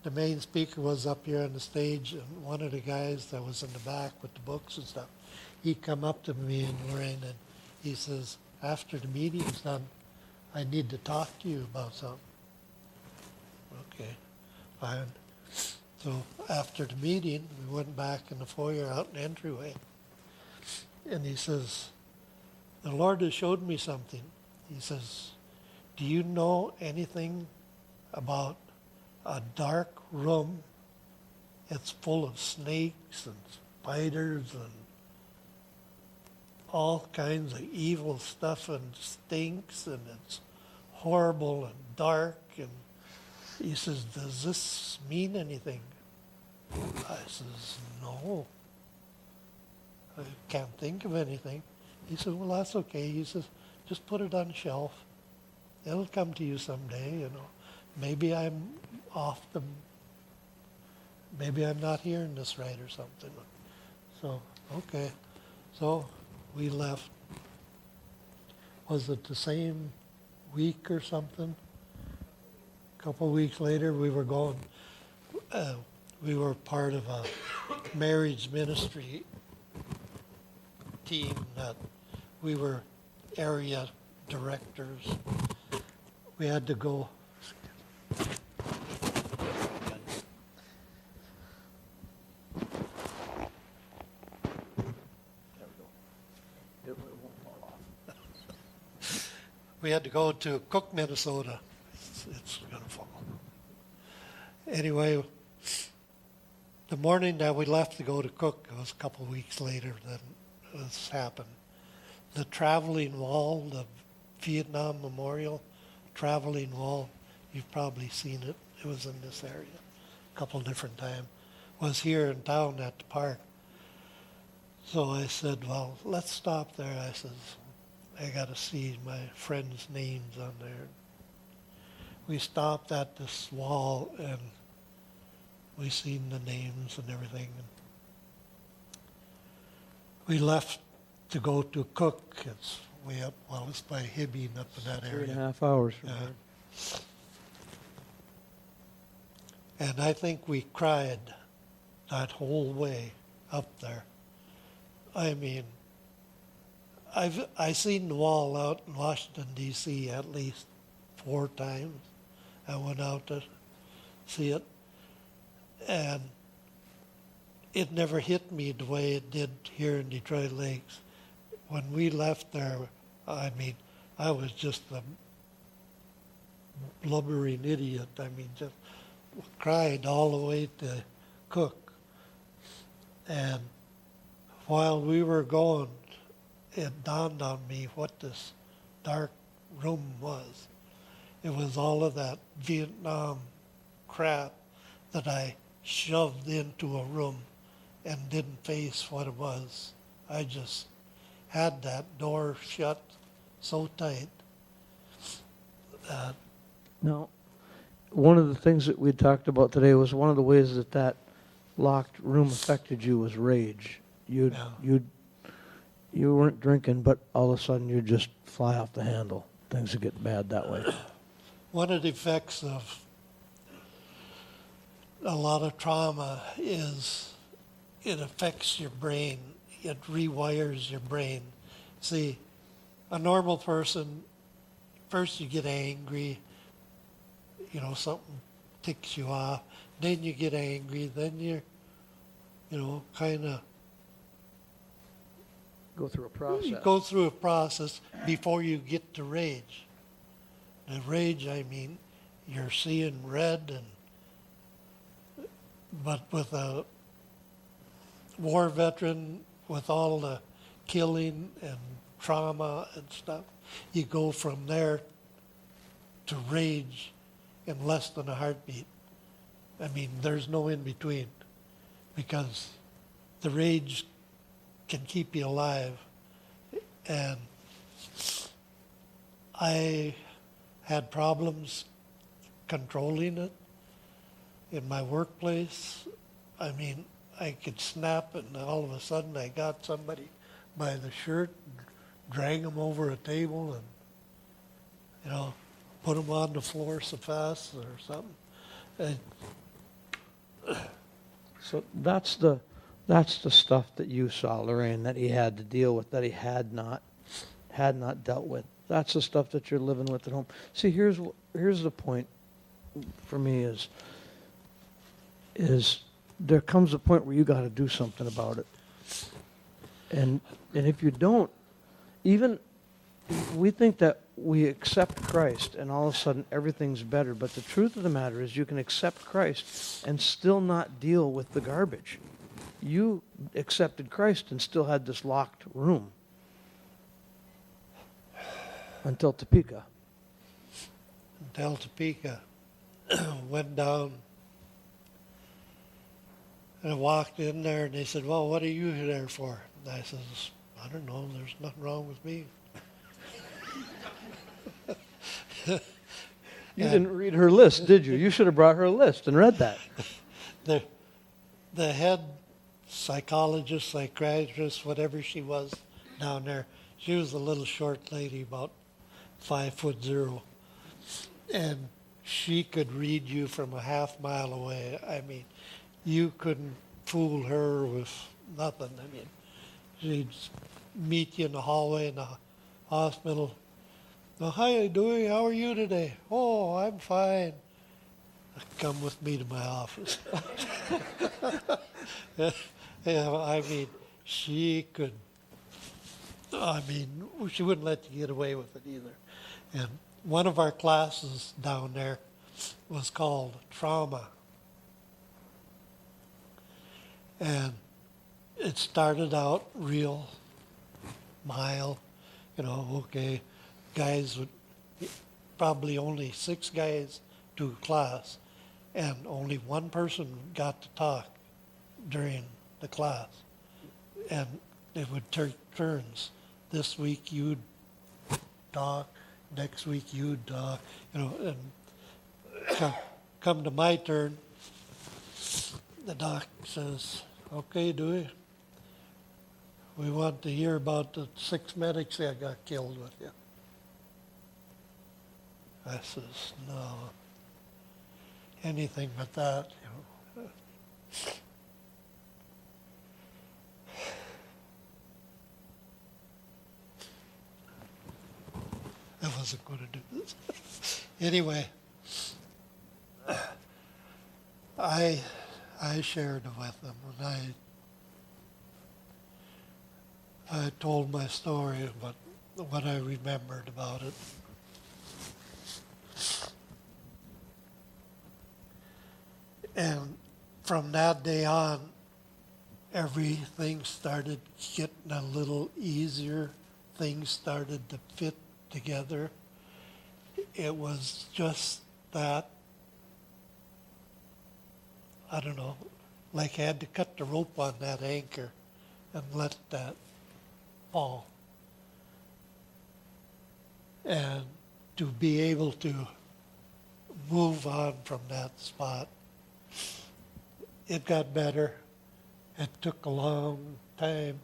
the main speaker was up here on the stage, and one of the guys that was in the back with the books and stuff, he come up to me and Lorraine, and he says, after the meeting's done, I need to talk to you about something. Okay, fine. So after the meeting, we went back in the foyer out in the entryway. And he says, the Lord has showed me something. He says, do you know anything about a dark room? It's full of snakes and spiders and all kinds of evil stuff, and stinks, and it's horrible and dark. And he says, does this mean anything? I says, no. I can't think of anything. He said, well, that's okay. He says, just put it on the shelf. It'll come to you someday, Maybe I'm off the, maybe I'm not hearing this right or something. So, okay. So we left. Was it the same week or something? A couple of weeks later, we were going, we were part of a marriage ministry team that we were area directors. We had to go. We had to go to Cook, Minnesota. It's going to fall. Anyway, the morning that we left to go to Cook, it was a couple of weeks later that this happened. The traveling wall, the Vietnam Memorial, traveling wall. You've probably seen it. It was in this area a couple different times. Was here in town at the park. So I said, well, let's stop there. I says, I got to see my friends' names on there. We stopped at this wall and we seen the names and everything. We left to go to Cook. It's way up, well, it's by Hibbing up in that area. 3.5 hours from Yeah. here. And I think we cried that whole way up there. I mean, I seen the wall out in Washington, D.C. at least 4 times. I went out to see it. And it never hit me the way it did here in Detroit Lakes. When we left there, I mean, I was just a blubbering idiot. I mean, just cried all the way to Cook. And while we were going, it dawned on me what this dark room was. It was all of that Vietnam crap that I shoved into a room and didn't face what it was. I just had that door shut so tight that Now, one of the things that we talked about today was one of the ways that that locked room affected you was rage. You weren't drinking, but all of a sudden you'd just fly off the handle. Things would get bad that way. one of the effects of a lot of trauma is it affects your brain. It rewires your brain. See, a normal person, first you get angry, something ticks you off. Then you get angry. Then you're, kind of Go through a process. you go through a process before you get to rage. The rage, I mean, you're seeing red, but with a war veteran, with all the killing and trauma and stuff, you go from there to rage in less than a heartbeat. I mean, there's no in between, because the rage can keep you alive. And I had problems controlling it in my workplace. I mean, I could snap it, and all of a sudden I got somebody by the shirt, drag them over a table, and put them on the floor so fast or something. And So that's the stuff that you saw, Lorraine, that he had to deal with, that he had not dealt with. That's the stuff that you're living with at home. See, here's the point for me is there comes a point where you got to do something about it. And if you don't, even we think that we accept Christ and all of a sudden everything's better. But the truth of the matter is you can accept Christ and still not deal with the garbage. You accepted Christ and still had this locked room until Topeka. until Topeka went down. And I walked in there and they said, well, what are you there for? And I says, I don't know, there's nothing wrong with me. You didn't read her list, did you? You should have brought her a list and read that. The head psychologist, psychiatrist, whatever she was down there, she was a little short lady, about 5'0", and she could read you from a half mile away. I mean, you couldn't fool her with nothing. I mean, she'd meet you in the hallway in the hospital. Well, how are you doing? How are you today? Oh, I'm fine. Come with me to my office. Yeah, I mean, she wouldn't let you get away with it either. And one of our classes down there was called trauma. And it started out real mild, okay, guys would probably only 6 guys to a class, and only one person got to talk during the class. And it would take turns. This week you'd talk, next week you'd talk, and come to my turn, the doc says, "Okay, Dewey, we want to hear about the 6 medics that got killed with you." I says, "No, anything but that, I wasn't going to do this. Anyway, I shared it with them, and I told my story, but what I remembered about it. And from that day on, everything started getting a little easier. Things started to fit together. It was just that, I don't know, like I had to cut the rope on that anchor and let that fall. And to be able to move on from that spot, it got better. It took a long time.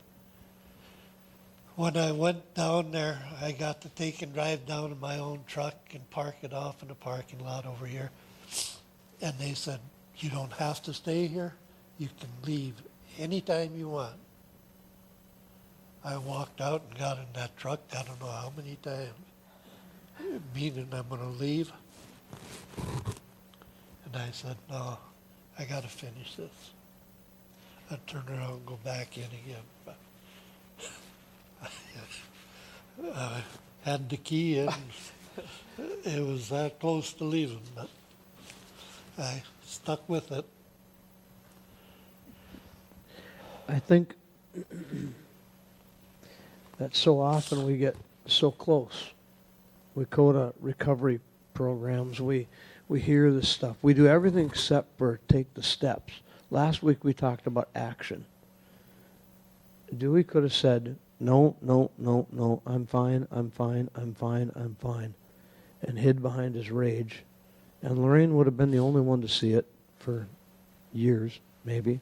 When I went down there, I got to take and drive down in my own truck and park it off in the parking lot over here. And they said, "You don't have to stay here. You can leave anytime you want." I walked out and got in that truck, I don't know how many times, meaning I'm going to leave. And I said, "No, I got to finish this." I turned around and go back in again. But I had the key in. It was that close to leaving, but I stuck with it. I think that so often we get so close. We go to recovery programs. We hear this stuff. We do everything except for take the steps. Last week we talked about action. Dewey could have said, "No, no, no, no, I'm fine, I'm fine, I'm fine, I'm fine," and hid behind his rage. And Lorraine would have been the only one to see it for years, maybe,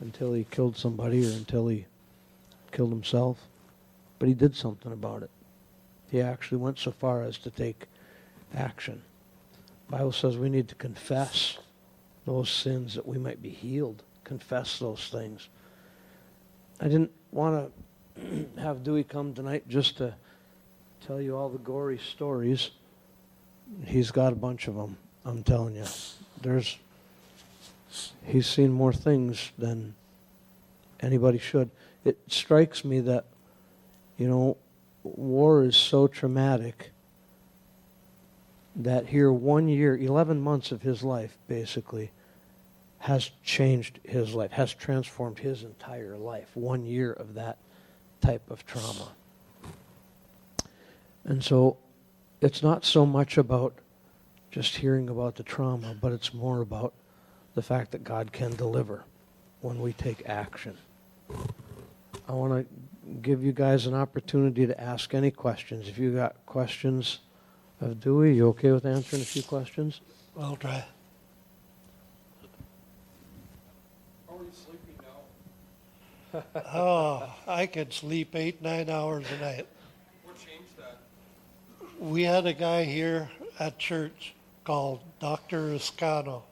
until he killed somebody or until he killed himself. But he did something about it. He actually went so far as to take action. The Bible says we need to confess those sins that we might be healed. Confess those things. I didn't want to have Dewey come tonight just to tell you all the gory stories. He's got a bunch of them, I'm telling you. He's seen more things than anybody should. It strikes me that, war is so traumatic that here 1 year, 11 months of his life, basically, has changed his life, has transformed his entire life. 1 year of that type of trauma. And so it's not so much about just hearing about the trauma, but it's more about the fact that God can deliver when we take action. I want to give you guys an opportunity to ask any questions. If you got questions of Dewey, you okay with answering a few questions? I'll try. How are you sleeping now? Oh, I could sleep 8-9 hours a night. What changed that? We had a guy here at church called Dr. Escano.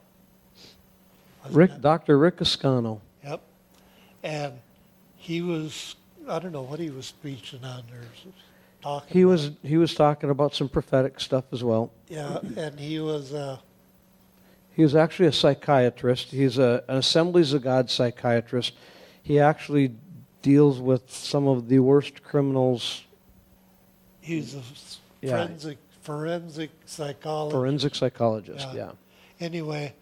Dr. Rick Ascano. Yep. And he was, I don't know what he was preaching on there. Talking He was talking about some prophetic stuff as well. Yeah, and he was, He was actually a psychiatrist. He's an Assemblies of God psychiatrist. He actually deals with some of the worst criminals. he's a Yeah. forensic psychologist. Forensic psychologist, Yeah. yeah. Anyway,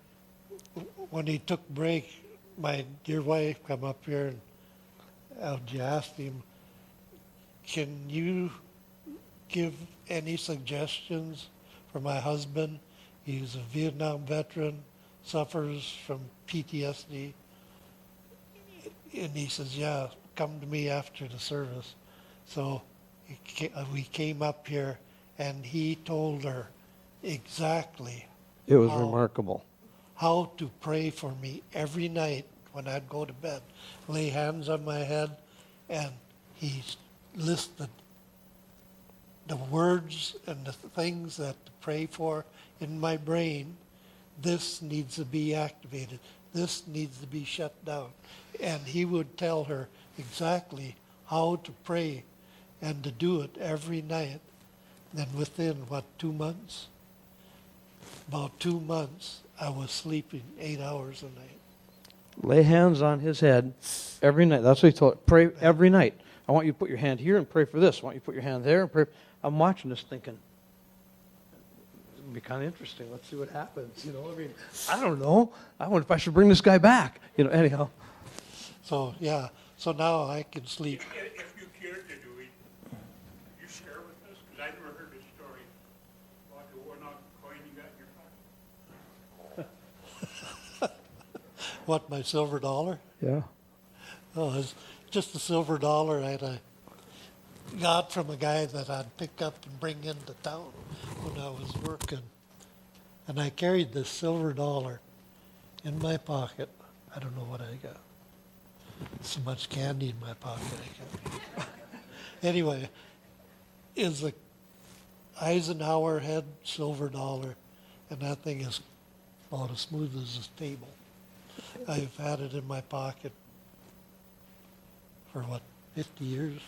when he took break, my dear wife come up here and asked him, "Can you give any suggestions for my husband. He's a Vietnam veteran, suffers from PTSD. And he says, yeah, come to me after the service. So we came up here, and he told her exactly It was How? remarkable. how to pray for me every night when I'd go to bed. Lay hands on my head, and he listed the words and the things that to pray for in my brain. This needs to be activated. This needs to be shut down. And he would tell her exactly how to pray and to do it every night. Then within, 2 months? About 2 months, I was sleeping 8 hours a night. Lay hands on his head every night. That's what he told. Pray every night. I want you to put your hand here and pray for this. I want you to put your hand there and pray. I'm watching this thinking, it'd be kind of interesting. Let's see what happens. I mean, I don't know. I wonder if I should bring this guy back. Anyhow. So, yeah. So now I can sleep. If you care to do it, you share with us, because I never heard the story about the worn-out coin you got in your pocket. What, my silver dollar? Yeah. Oh, it's just a silver dollar I got from a guy that I'd pick up and bring into town when I was working. And I carried this silver dollar in my pocket. I don't know what I got. So much candy in my pocket I got. Anyway, is a Eisenhower head silver dollar, and that thing is about as smooth as this table. I've had it in my pocket for 50 years?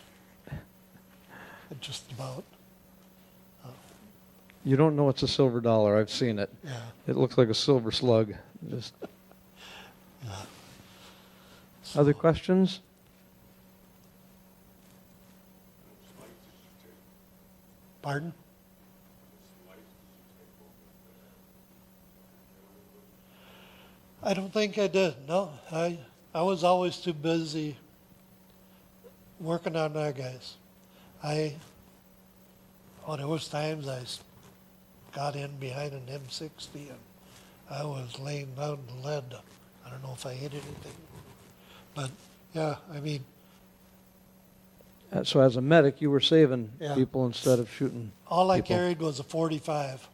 Just about. You don't know it's a silver dollar. I've seen it. Yeah. It looks like a silver slug. Just Yeah. other questions? Pardon? I don't think I did. No, I was always too busy working on our guys. There was times I got in behind an M60 and I was laying down the lead. I don't know if I hit anything, but yeah, I mean, So as a medic, you were saving Yeah. people instead of shooting. all I people. carried was a 45.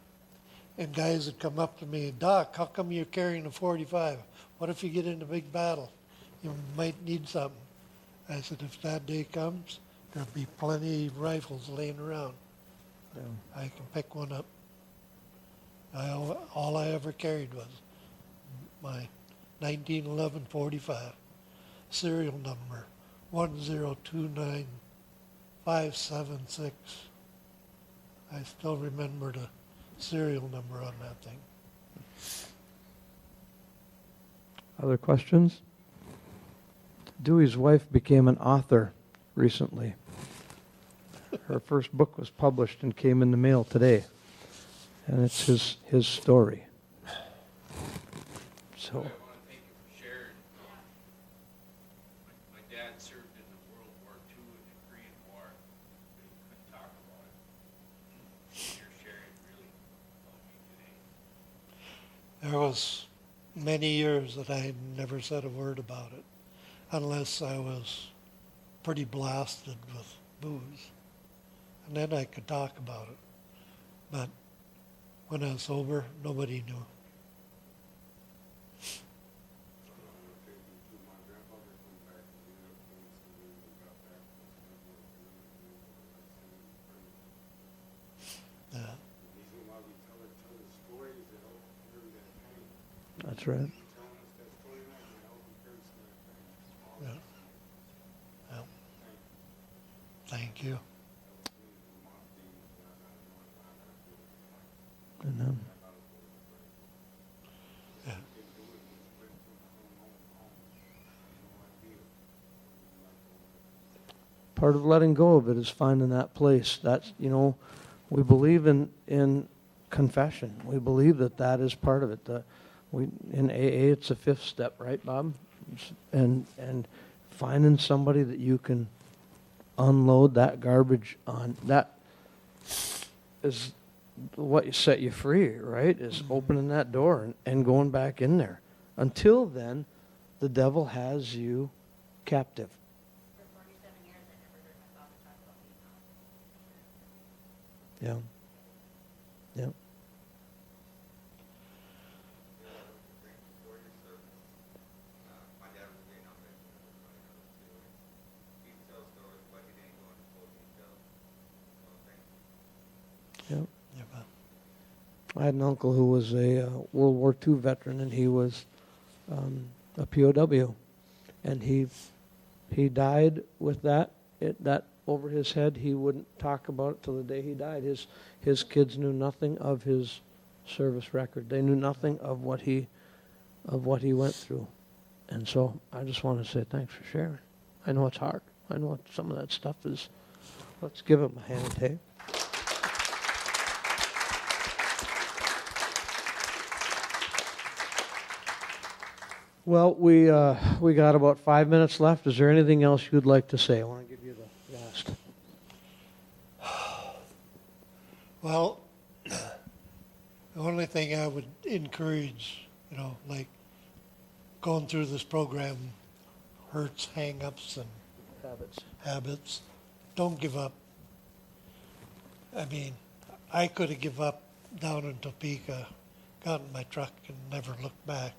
And guys would come up to me, Doc, how come you're carrying a 45? What if you get in a big battle? You might need something. I said, if that day comes, there'll be plenty of rifles laying around. Yeah. I can pick one up. All I ever carried was my 1911 45, serial number 1029576. I still remember the serial number on that thing. Other questions? Dewey's wife became an author recently. Her first book was published and came in the mail today. And it's his story. So, I want to thank you for sharing. My dad served in the World War II and the Korean War, but he couldn't talk about it. Your sharing really helped me today. There was many years that I never said a word about it, unless I was pretty blasted with booze. And then I could talk about it. But when I was sober, nobody knew. Yeah, that's right. yeah. Yeah. Thank you. Amen. Yeah. Part of letting go of it is finding that place. That's, we believe in confession. We believe that is part of it. In AA, it's the fifth step, right, Bob? And finding somebody that you can unload that garbage on. is what set you free, right? Is opening that door and going back in there. Until then, the devil has you captive. For 47 years, I never heard my father talk about being on. Yeah. Yeah. Before your service, my dad was a Vietnam veteran, everybody knows too. He would tell stories, but he didn't go into full detail. So thank you. Yeah. Yeah, but I had an uncle who was a World War II veteran, and he was a POW, and he died with that over his head. He wouldn't talk about it till the day he died. His kids knew nothing of his service record. They knew nothing of what he went through, and so I just want to say thanks for sharing. I know it's hard. I know some of that stuff is. Let's give him a hand, hey? Well, we got about 5 minutes left. Is there anything else you'd like to say? I want to give you the last. Well, the only thing I would encourage, like going through this program hurts, hang-ups, and habits. Don't give up. I mean, I could have given up down in Topeka, got in my truck, and never looked back,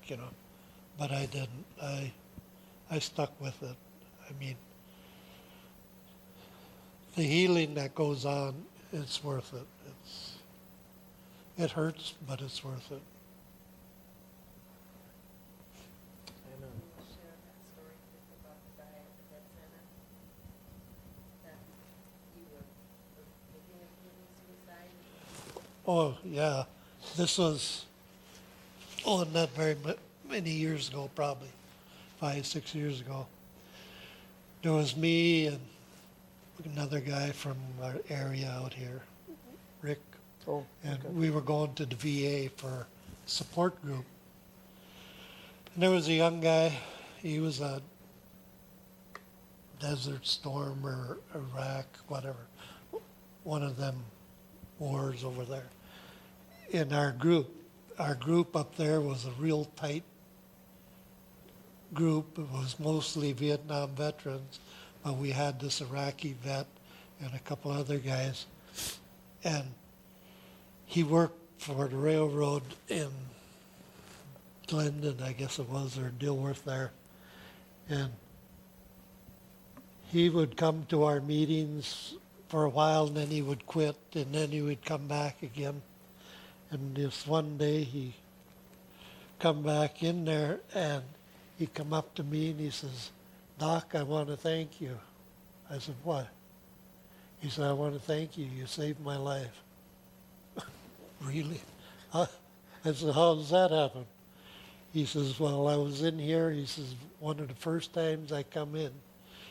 but I didn't. I stuck with it. I mean, the healing that goes on, it's worth it. It hurts, but it's worth it. Amen. Share that story just about the guy at the vet center. That you were thinking of committing suicide. Oh, yeah. This was, not very many years ago, probably 5, 6 years ago. There was me and another guy from our area out here, Rick, Oh, and okay. we were going to the VA for a support group. And there was a young guy. He was a Desert Storm or Iraq, whatever, one of them wars over there. In our group up there was a real tight group. It was mostly Vietnam veterans, but we had this Iraqi vet and a couple other guys. And he worked for the railroad in Glendon, I guess it was, or Dilworth there. And he would come to our meetings for a while, and then he would quit, and then he would come back again. And this one day he come back in there, and he come up to me and he says, "Doc, I want to thank you." I said, "What?" He said, "I want to thank you. You saved my life." Really? I said, "How does that happen?" He says, "Well, I was in here." He says, "One of the first times I come in,"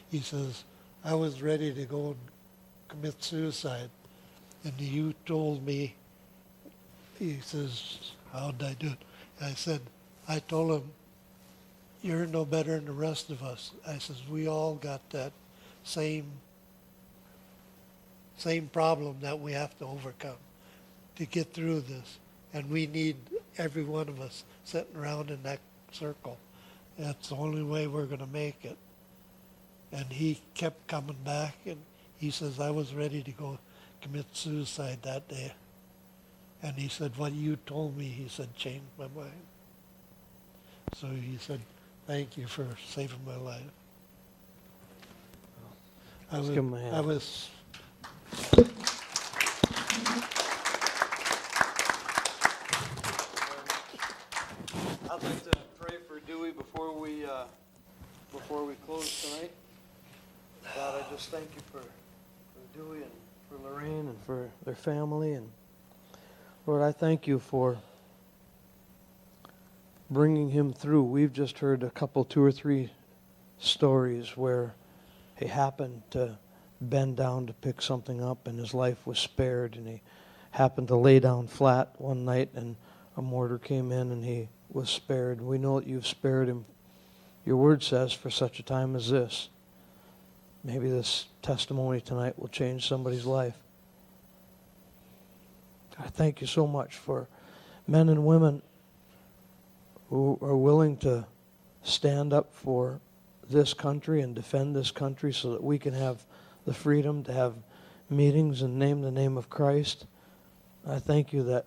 he says, "I was ready to go and commit suicide. And you told me," he says, "How did I do it?" And I said, I told him, "You're no better than the rest of us." I says, "We all got that same problem that we have to overcome to get through this. And we need every one of us sitting around in that circle. That's the only way we're going to make it." And he kept coming back, and he says, "I was ready to go commit suicide that day." And he said, "What you told me," he said, "changed my mind." So he said, "Thank you for saving my life." Let's give him a hand. I was I'd like to pray for Dewey before we close tonight. God, I just thank you for Dewey and for Lorraine and for their family. And Lord, I thank you for bringing him through. We've just heard a couple, 2 or 3 stories where he happened to bend down to pick something up and his life was spared, and he happened to lay down flat one night and a mortar came in and he was spared. We know that you've spared him. Your word says for such a time as this. Maybe this testimony tonight will change somebody's life. I thank you so much for men and women who are willing to stand up for this country and defend this country so that we can have the freedom to have meetings and name the name of Christ. I thank you that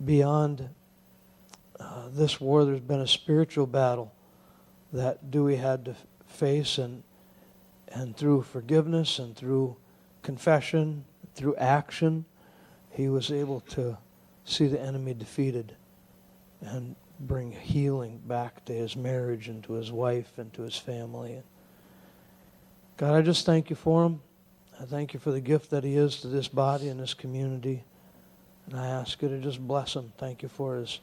beyond this war, there's been a spiritual battle that Dewey had to face, and through forgiveness and through confession, through action, he was able to see the enemy defeated and bring healing back to his marriage and to his wife and to his family. God, I just thank you for him. I thank you for the gift that he is to this body and this community. And I ask you to just bless him. Thank you for his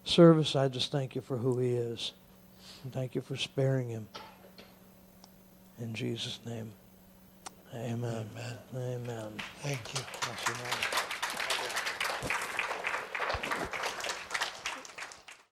service. I just thank you for who he is. And thank you for sparing him. In Jesus' name. Amen. Amen. Amen. Thank you. Bless you, Lord.